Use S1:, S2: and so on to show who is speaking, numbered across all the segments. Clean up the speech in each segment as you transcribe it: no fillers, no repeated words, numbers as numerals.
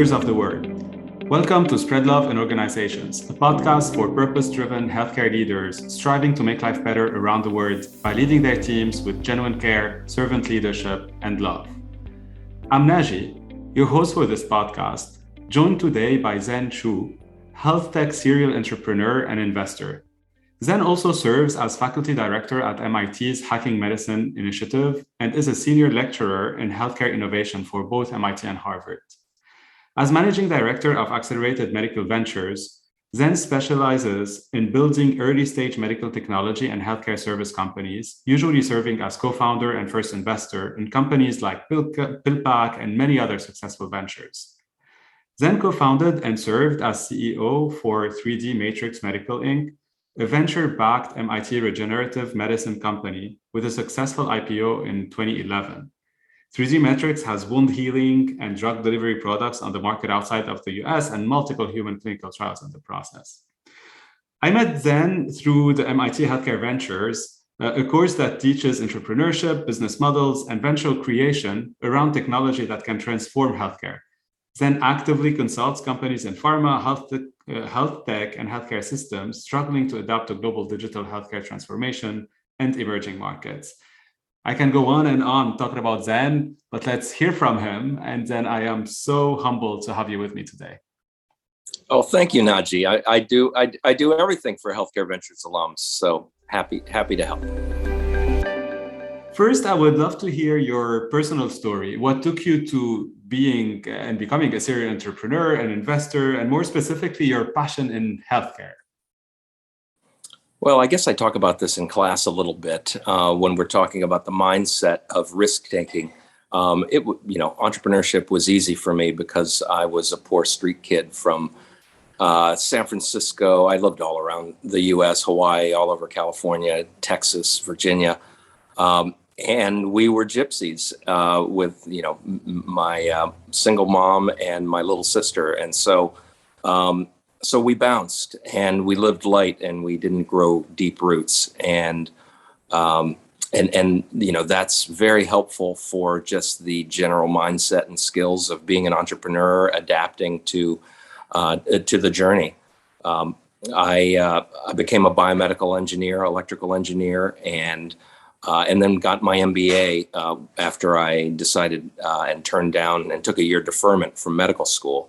S1: leaders of the world. Welcome to Spread Love in Organizations, a podcast for purpose-driven healthcare leaders striving to make life better around the world by leading their teams with genuine care, servant leadership, and love. I'm Naji, your host for this podcast, joined today by Zen Chu, health tech serial entrepreneur and investor. Zen also serves as faculty director at MIT's Hacking Medicine Initiative and is a senior lecturer in healthcare innovation for both MIT and Harvard. As managing director of Accelerated Medical Ventures, Zen specializes in building early-stage medical technology and healthcare service companies, usually serving as co-founder and first investor in companies like PillPack and many other successful ventures. Zen co-founded and served as CEO for 3D Matrix Medical Inc., a venture-backed MIT regenerative medicine company with a successful IPO in 2011. 3D Matrix has wound healing and drug delivery products on the market outside of the US and multiple human clinical trials in the process. I met Zen through the MIT Healthcare Ventures, a course that teaches entrepreneurship, business models, and venture creation around technology that can transform healthcare. Zen actively consults companies in pharma, health tech, and healthcare systems struggling to adapt to global digital healthcare transformation and emerging markets. I can go on and on talking about Zen, but let's hear from him. And Zen, I am so humbled to have you with me today.
S2: Oh, thank you, Naji. I do everything for Healthcare Ventures alums, so happy to help.
S1: First, I would love to hear your personal story. What took you to being and becoming a serial entrepreneur and investor, and more specifically, your passion in healthcare?
S2: Well, I guess I talk about this in class a little bit when we're talking about the mindset of risk-taking. Entrepreneurship was easy for me because I was a poor street kid from San Francisco. I lived all around the U.S., Hawaii, all over California, Texas, Virginia. And we were gypsies with, my single mom and my little sister. And so we bounced and we lived light and we didn't grow deep roots. And that's very helpful for just the general mindset and skills of being an entrepreneur, adapting to the journey. I became a biomedical engineer, electrical engineer, and then got my MBA after I decided and turned down and took a year deferment from medical school.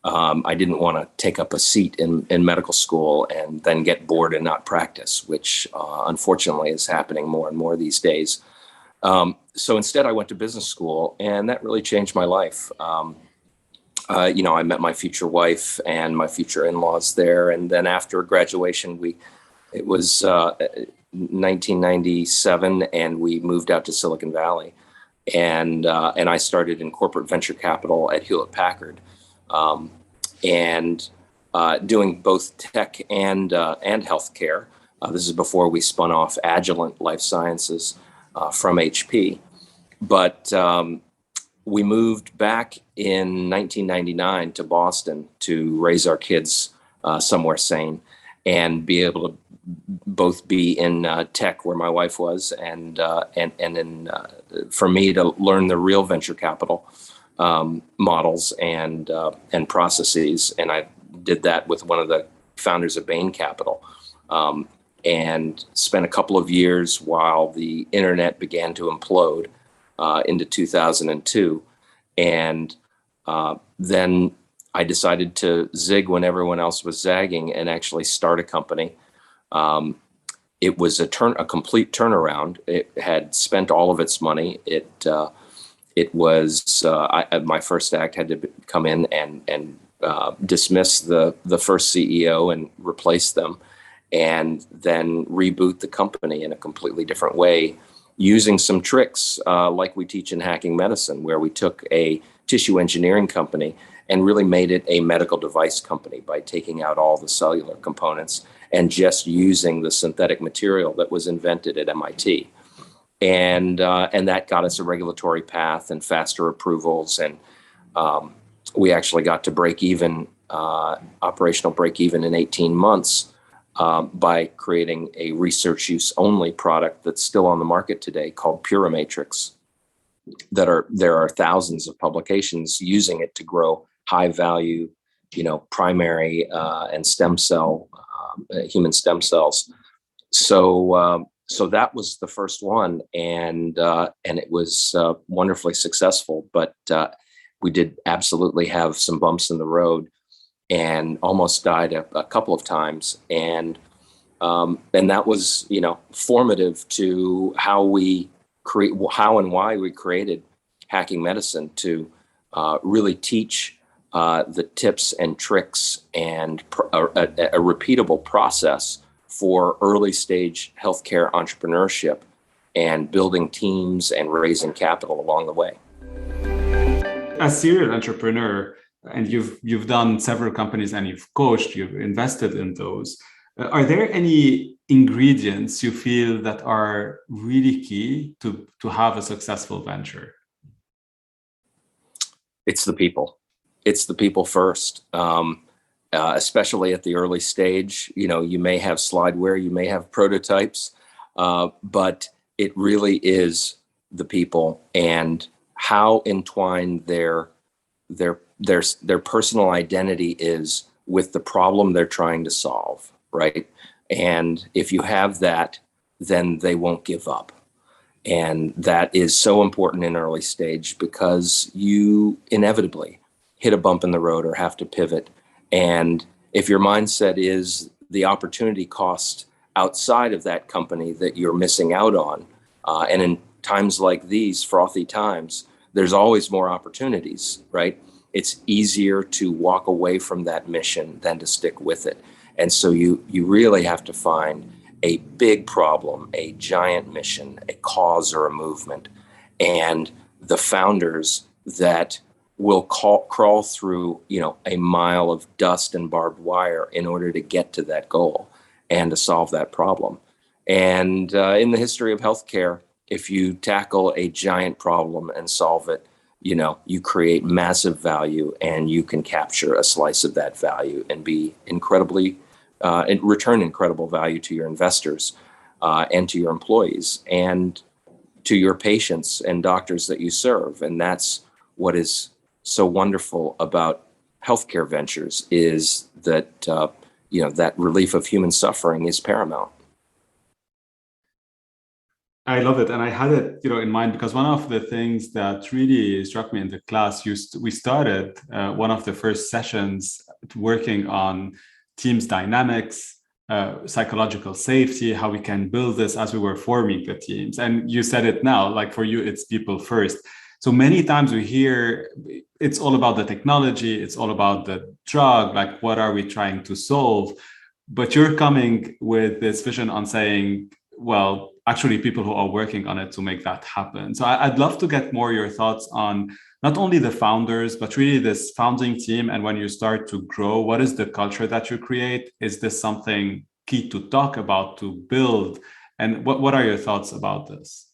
S2: I didn't want to take up a seat in medical school and then get bored and not practice, which unfortunately is happening more and more these days. So instead, I went to business school, and that really changed my life. I met my future wife and my future in-laws there, and then after graduation, it was 1997, and we moved out to Silicon Valley, and I started in corporate venture capital at Hewlett-Packard, doing both tech and healthcare. This is before we spun off Agilent Life Sciences from HP, but we moved back in 1999 to Boston to raise our kids somewhere sane and be able to both be in tech where my wife was and for me to learn the real venture capital models and processes. And I did that with one of the founders of Bain Capital and spent a couple of years while the internet began to implode into 2002. And then I decided to zig when everyone else was zagging and actually start a company. It was a complete turnaround. It had spent all of its money. My first act had to come in and dismiss the first CEO and replace them, and then reboot the company in a completely different way, using some tricks like we teach in Hacking Medicine, where we took a tissue engineering company and really made it a medical device company by taking out all the cellular components and just using the synthetic material that was invented at MIT. And that got us a regulatory path and faster approvals. And we actually got to operational break even in 18 months by creating a research use only product that's still on the market today called Puramatrix. There are thousands of publications using it to grow high value, primary and stem cell, human stem cells. So that was the first one, and it was wonderfully successful. But we did absolutely have some bumps in the road, and almost died a couple of times. And that was, formative to how and why we created Hacking Medicine, to really teach the tips and tricks and a repeatable process for early stage healthcare entrepreneurship and building teams and raising capital along the way.
S1: As a serial entrepreneur, and you've done several companies and you've coached, you've invested in those. Are there any ingredients you feel that are really key to have a successful venture?
S2: It's the people. It's the people first. Especially at the early stage, you may have slideware, you may have prototypes, but it really is the people and how entwined their personal identity is with the problem they're trying to solve, right? And if you have that, then they won't give up. And that is so important in early stage, because you inevitably hit a bump in the road or have to pivot. And if your mindset is the opportunity cost outside of that company that you're missing out on, and in times like these, frothy times, there's always more opportunities, right? It's easier to walk away from that mission than to stick with it. And so you really have to find a big problem, a giant mission, a cause or a movement, and the founders that will crawl through, a mile of dust and barbed wire in order to get to that goal and to solve that problem. And in the history of healthcare, if you tackle a giant problem and solve it, you create massive value, and you can capture a slice of that value and be and return incredible value to your investors and to your employees and to your patients and doctors that you serve. And that's what is so wonderful about healthcare ventures, is that that relief of human suffering is paramount.
S1: I love it, and I had it, in mind, because one of the things that really struck me in the class, we started one of the first sessions working on teams dynamics, psychological safety, how we can build this as we were forming the teams. And you said it now, like for you, it's people first. So many times we hear it's all about the technology, it's all about the drug, like what are we trying to solve? But you're coming with this vision on saying, well, actually people who are working on it to make that happen. So I'd love to get more your thoughts on not only the founders, but really this founding team. And when you start to grow, what is the culture that you create? Is this something key to talk about, to build? And what are your thoughts about this?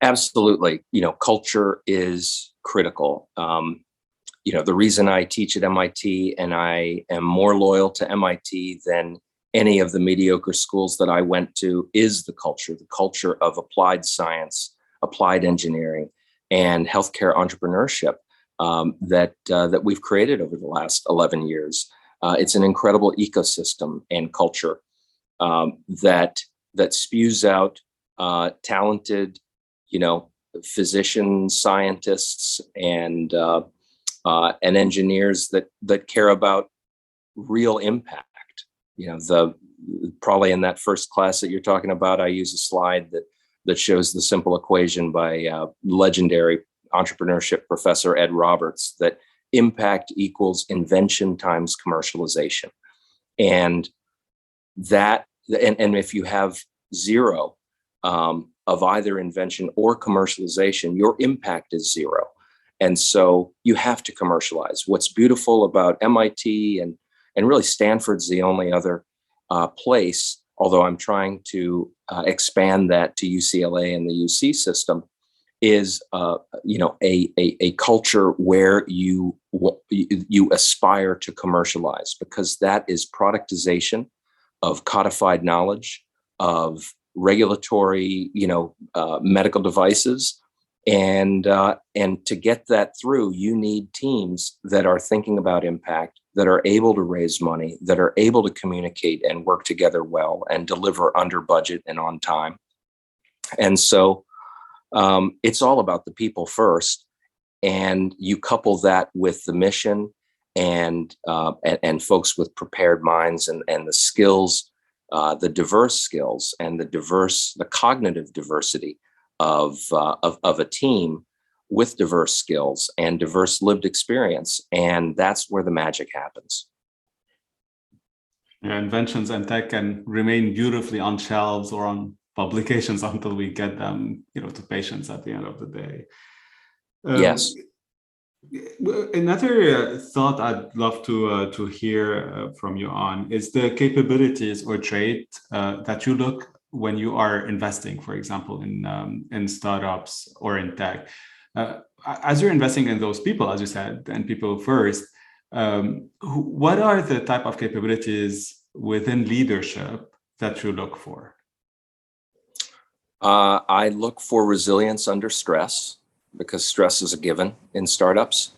S2: Absolutely. Culture is critical. The reason I teach at MIT, and I am more loyal to MIT than any of the mediocre schools that I went to, is the culture of applied science, applied engineering, and healthcare entrepreneurship that we've created over the last 11 years. It's an incredible ecosystem and culture that spews out talented, physicians, scientists, and engineers that care about real impact. Probably in that first class that you're talking about, I use a slide that shows the simple equation by legendary entrepreneurship professor Ed Roberts, that impact equals invention times commercialization. And if you have zero of either invention or commercialization, your impact is zero. And so you have to commercialize. What's beautiful about MIT and really Stanford's the only other place, although I'm trying to expand that to UCLA and the UC system, is a culture where you aspire to commercialize, because that is productization of codified knowledge, of regulatory medical devices, And to get that through, you need teams that are thinking about impact, that are able to raise money, that are able to communicate and work together well and deliver under budget and on time. And so it's all about the people first, and you couple that with the mission and folks with prepared minds and the skills, the diverse skills and the cognitive diversity of a team with diverse skills and diverse lived experience, and that's where the magic happens.
S1: Yeah, inventions and tech can remain beautifully on shelves or on publications until we get them, to patients at the end of the day.
S2: Yes.
S1: Another thought I'd love to hear from you on is the capabilities or trait that you look when you are investing, for example, in startups or in tech. As you're investing in those people, as you said, and people first, what are the type of capabilities within leadership that you look for?
S2: I look for resilience under stress, because stress is a given in startups,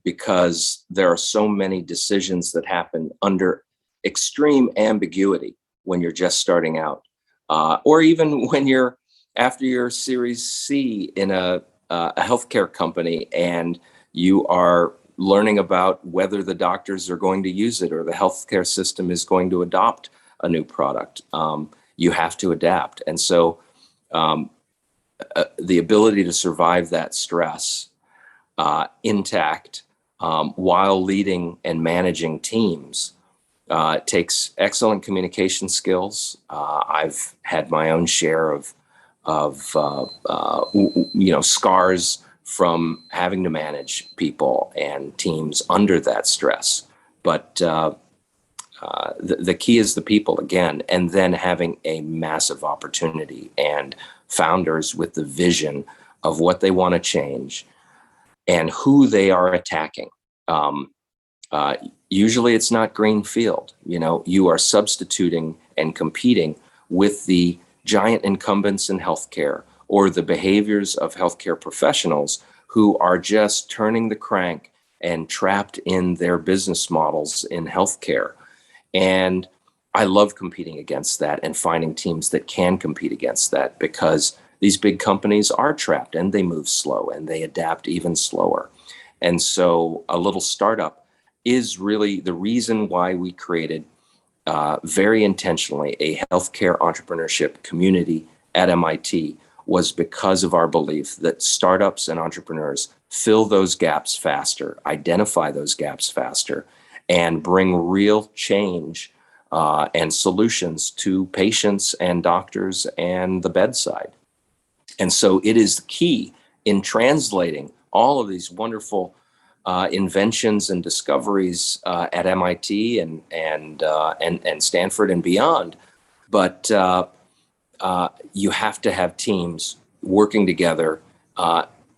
S2: because there are so many decisions that happen under extreme ambiguity when you're just starting out, or even when you're after your Series C in a healthcare company and you are learning about whether the doctors are going to use it or the healthcare system is going to adopt a new product. You have to adapt. And so the ability to survive that stress intact while leading and managing teams takes excellent communication skills. I've had my own share of scars from having to manage people and teams under that stress. But the key is the people again, and then having a massive opportunity and founders with the vision of what they want to change and who they are attacking. Usually it's not greenfield. You are substituting and competing with the giant incumbents in healthcare or the behaviors of healthcare professionals who are just turning the crank and trapped in their business models in healthcare. And I love competing against that and finding teams that can compete against that, because these big companies are trapped and they move slow and they adapt even slower. And so a little startup is really the reason why we created very intentionally a healthcare entrepreneurship community at MIT, was because of our belief that startups and entrepreneurs fill those gaps faster, identify those gaps faster, and bring real change and solutions to patients and doctors and the bedside. And so it is the key in translating all of these wonderful inventions and discoveries at MIT and Stanford and beyond. But you have to have teams working together.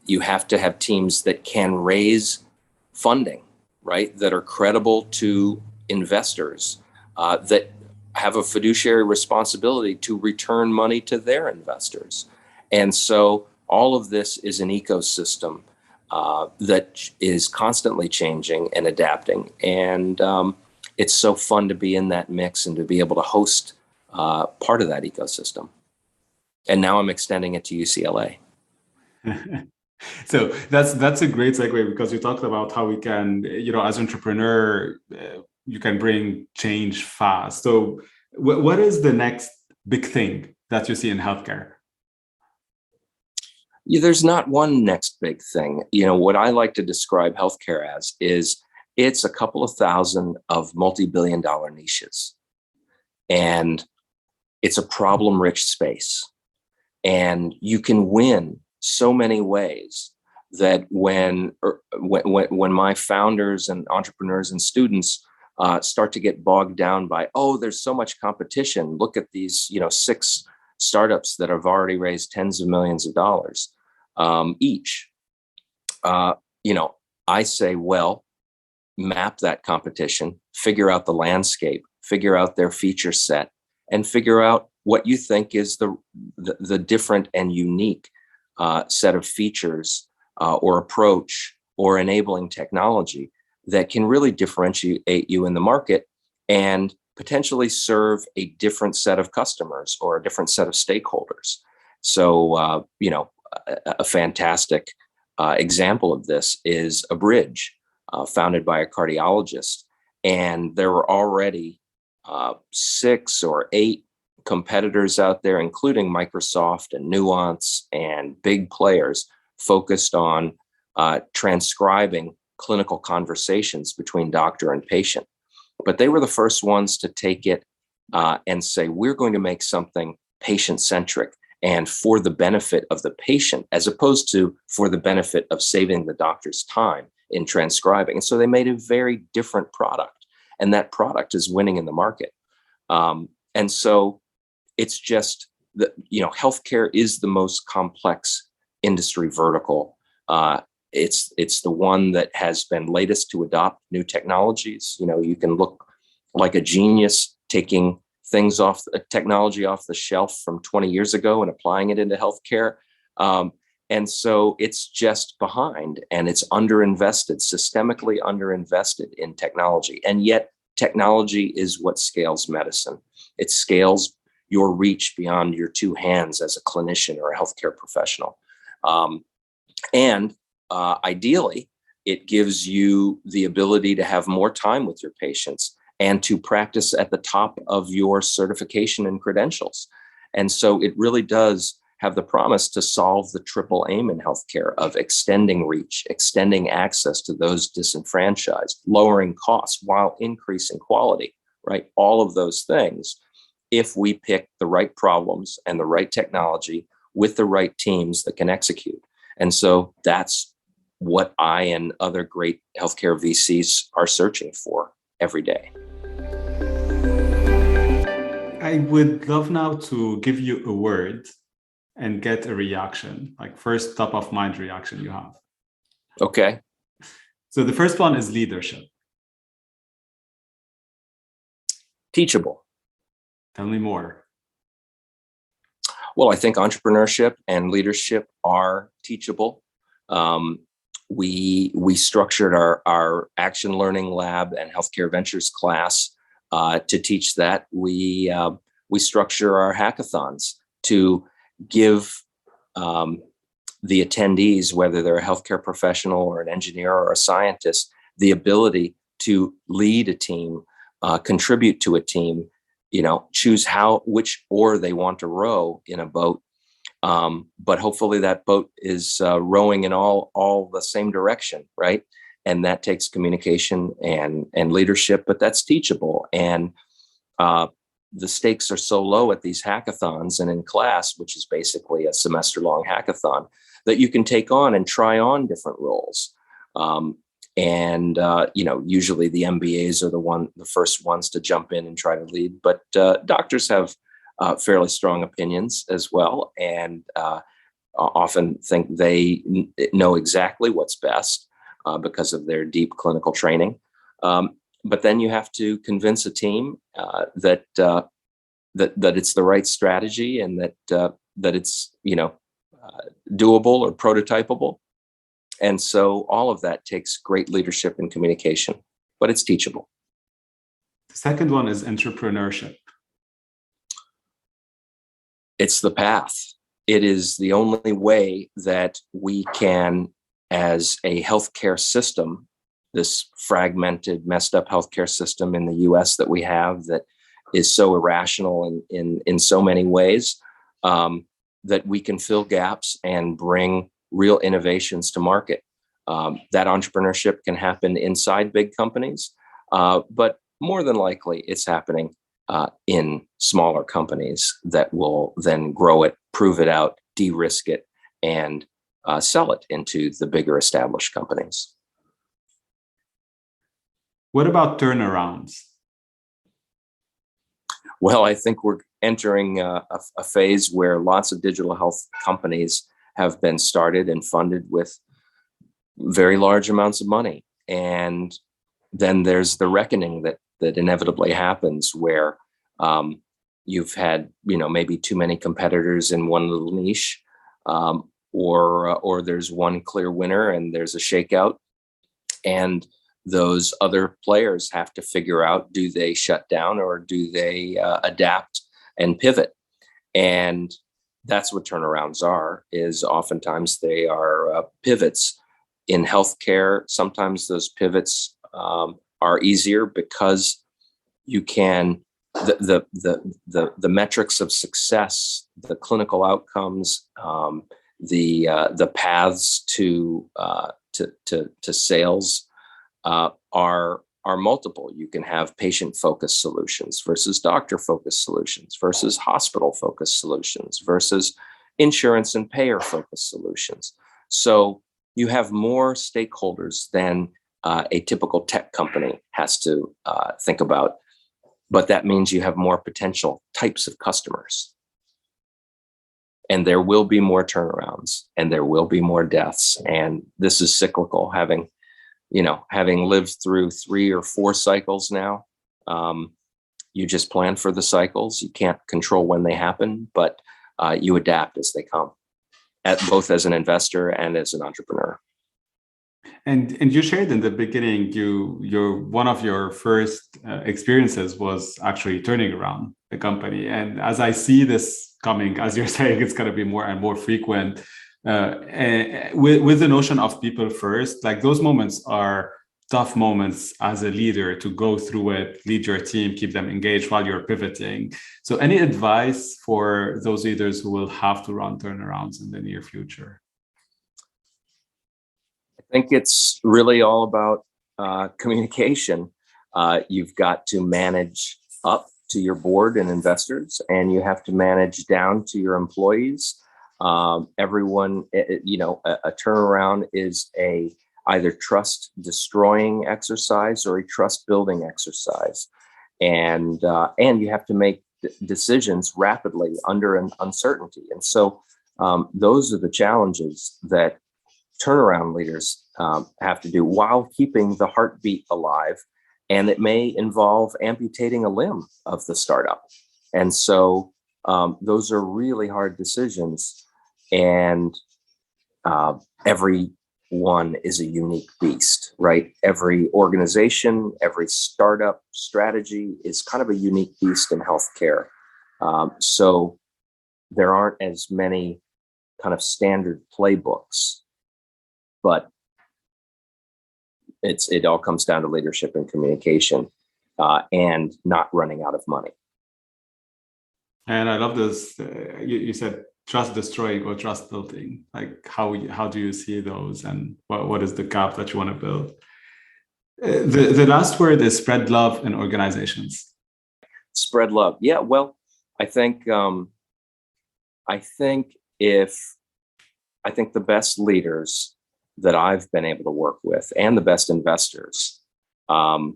S2: You have to have teams that can raise funding, right? That are credible to investors, that have a fiduciary responsibility to return money to their investors. And so all of this is an ecosystem that is constantly changing and adapting. And it's so fun to be in that mix and to be able to host part of that ecosystem. And now I'm extending it to UCLA.
S1: So that's a great segue, because you talked about how we can, as an entrepreneur, you can bring change fast. So what is the next big thing that you see in healthcare?
S2: Yeah, there's not one next big thing. What I like to describe healthcare as is it's a couple of thousand of multi-billion-dollar niches. And it's a problem-rich space. And you can win so many ways that when my founders and entrepreneurs and students start to get bogged down by, there's so much competition. Look at these, 6 startups that have already raised tens of millions of dollars each. I say, well, map that competition, figure out the landscape, figure out their feature set, and figure out what you think is the different and unique set of features or approach or enabling technology that can really differentiate you in the market and potentially serve a different set of customers or a different set of stakeholders. So, a fantastic example of this is a bridge founded by a cardiologist. And there were already 6 or 8 competitors out there, including Microsoft and Nuance and big players focused on transcribing clinical conversations between doctor and patient. But they were the first ones to take it and say, we're going to make something patient-centric and for the benefit of the patient, as opposed to for the benefit of saving the doctor's time in transcribing. And so they made a very different product, and that product is winning in the market. And so it's just that, healthcare is the most complex industry vertical. It's the one that has been latest to adopt new technologies. You can look like a genius taking technology off the shelf from 20 years ago and applying it into healthcare. And so it's just behind, and it's underinvested, systemically underinvested in technology. And yet technology is what scales medicine. It scales your reach beyond your 2 hands as a clinician or a healthcare professional. Ideally, it gives you the ability to have more time with your patients and to practice at the top of your certification and credentials. And so it really does have the promise to solve the triple aim in healthcare of extending reach, extending access to those disenfranchised, lowering costs while increasing quality, right? All of those things, if we pick the right problems and the right technology with the right teams that can execute. And so that's what I and other great healthcare VCs are searching for every day.
S1: I would love now to give you a word and get a reaction, like first top of mind reaction you have.
S2: Okay.
S1: So the first one is leadership. Teachable. Tell me more.
S2: Well, I think entrepreneurship and leadership are teachable. We structured our Action Learning Lab and Healthcare Ventures class to teach that. We structure our hackathons to give the attendees, whether they're a healthcare professional or an engineer or a scientist, the ability to lead a team, contribute to a team, choose which oar they want to row in a boat. But hopefully that boat is rowing in all the same direction, right? And that takes communication and leadership, but that's teachable. And the stakes are so low at these hackathons and in class, which is basically a semester-long hackathon, that you can take on and try on different roles. Usually the MBAs are the first ones to jump in and try to lead, but doctors have fairly strong opinions as well, and often think they know exactly what's best because of their deep clinical training. But then you have to convince a team that it's the right strategy and that it's doable or prototypable. And so all of that takes great leadership and communication, but it's teachable.
S1: The second one is entrepreneurship.
S2: It's the path. It is the only way that we can, as a healthcare system, this fragmented, messed up healthcare system in the US that we have that is so irrational in so many ways, that we can fill gaps and bring real innovations to market. That entrepreneurship can happen inside big companies, but more than likely it's happening in smaller companies that will then grow it, prove it out, de-risk it, and sell it into the bigger established companies.
S1: What about turnarounds?
S2: Well, I think we're entering a phase where lots of digital health companies have been started and funded with very large amounts of money. And then there's the reckoning that inevitably happens where you've had, maybe too many competitors in one little niche, or there's one clear winner and there's a shakeout, and those other players have to figure out, do they shut down or do they adapt and pivot? And that's what turnarounds are, is oftentimes they are pivots. In healthcare, sometimes those pivots are easier because you can, the metrics of success, the clinical outcomes, the paths to sales are multiple. You can have patient-focused solutions versus doctor-focused solutions versus hospital-focused solutions versus insurance and payer-focused solutions. So you have more stakeholders than a typical tech company has to think about, but that means you have more potential types of customers. And there will be more turnarounds and there will be more deaths. And this is cyclical. Having lived through 3 or 4 cycles now, you just plan for the cycles. You can't control when they happen, but you adapt as they come, both as an investor and as an entrepreneur.
S1: And you shared in the beginning, your one of your first experiences was actually turning around the company. And as I see this coming, as you're saying, it's going to be more and more frequent. With the notion of people first, like those moments are tough moments as a leader to go through it, lead your team, keep them engaged while you're pivoting. So any advice for those leaders who will have to run turnarounds in the near future?
S2: I think it's really all about communication. You've got to manage up to your board and investors, and you have to manage down to your employees. Everyone, a turnaround is either trust destroying exercise or a trust building exercise. And you have to make decisions rapidly under an uncertainty. And so those are the challenges that turnaround leaders have to do while keeping the heartbeat alive. And it may involve amputating a limb of the startup. And so those are really hard decisions. And every one is a unique beast, right? Every organization, every startup strategy is kind of a unique beast in healthcare. So there aren't as many kind of standard playbooks, but it all comes down to leadership and communication, and not running out of money.
S1: And I love this. You said trust destroying or trust building. Like how do you see those, and what is the gap that you want to build? The last word is spread love in organizations.
S2: Spread love. Yeah. Well, I think the best leaders that I've been able to work with and the best investors are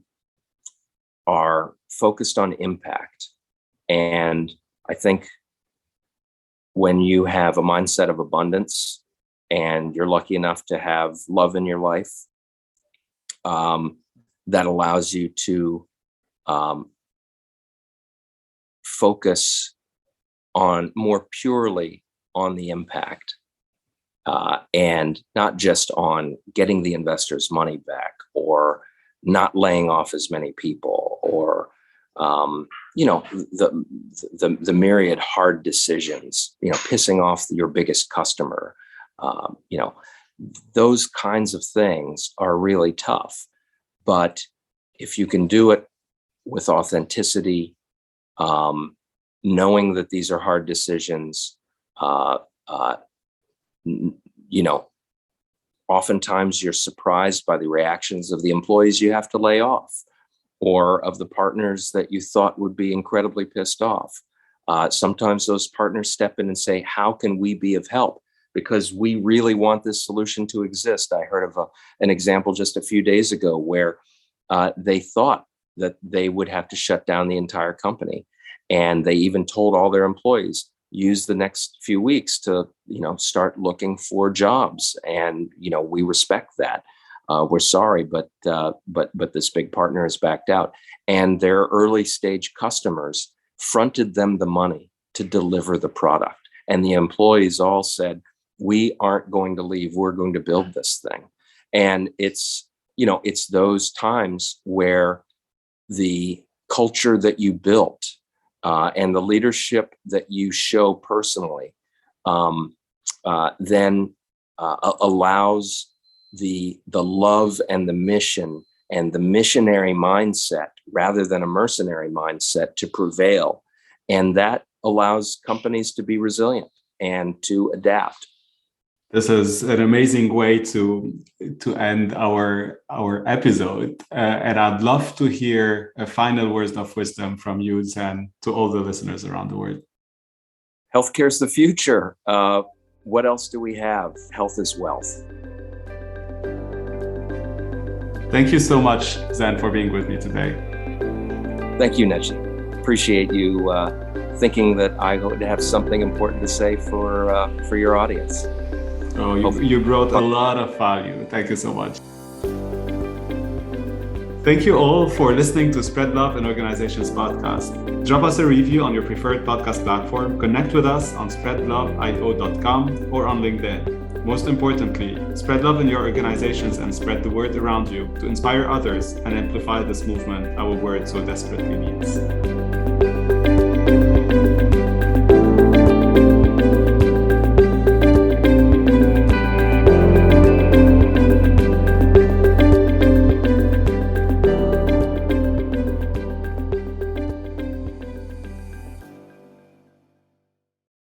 S2: focused on impact. And I think when you have a mindset of abundance and you're lucky enough to have love in your life, that allows you to focus on more purely on the impact, and not just on getting the investors' money back or not laying off as many people or the myriad hard decisions, pissing off your biggest customer, those kinds of things are really tough. But if you can do it with authenticity, knowing that these are hard decisions, oftentimes you're surprised by the reactions of the employees you have to lay off, or of the partners that you thought would be incredibly pissed off. Sometimes those partners step in and say, how can we be of help? Because we really want this solution to exist. I heard of an example just a few days ago where they thought that they would have to shut down the entire company. And they even told all their employees, use the next few weeks to, start looking for jobs. And, we respect that. We're sorry, but this big partner has backed out. And their early stage customers fronted them the money to deliver the product. And the employees all said, we aren't going to leave, we're going to build this thing. And it's those times where the culture that you built and the leadership that you show personally then allows the love and the mission and the missionary mindset rather than a mercenary mindset to prevail. And that allows companies to be resilient and to adapt.
S1: This is an amazing way to end our episode. And I'd love to hear a final word of wisdom from you, Zen, to all the listeners around the world.
S2: Healthcare is the future. What else do we have? Health is wealth.
S1: Thank you so much, Zen, for being with me today.
S2: Thank you, Neji. Appreciate you thinking that I would have something important to say for your audience.
S1: Oh, you brought a lot of value. Thank you so much. Thank you all for listening to Spread Love in Organizations podcast. Drop us a review on your preferred podcast platform. Connect with us on SpreadLoveIO.com or on LinkedIn. Most importantly, spread love in your organizations and spread the word around you to inspire others and amplify this movement our world so desperately needs.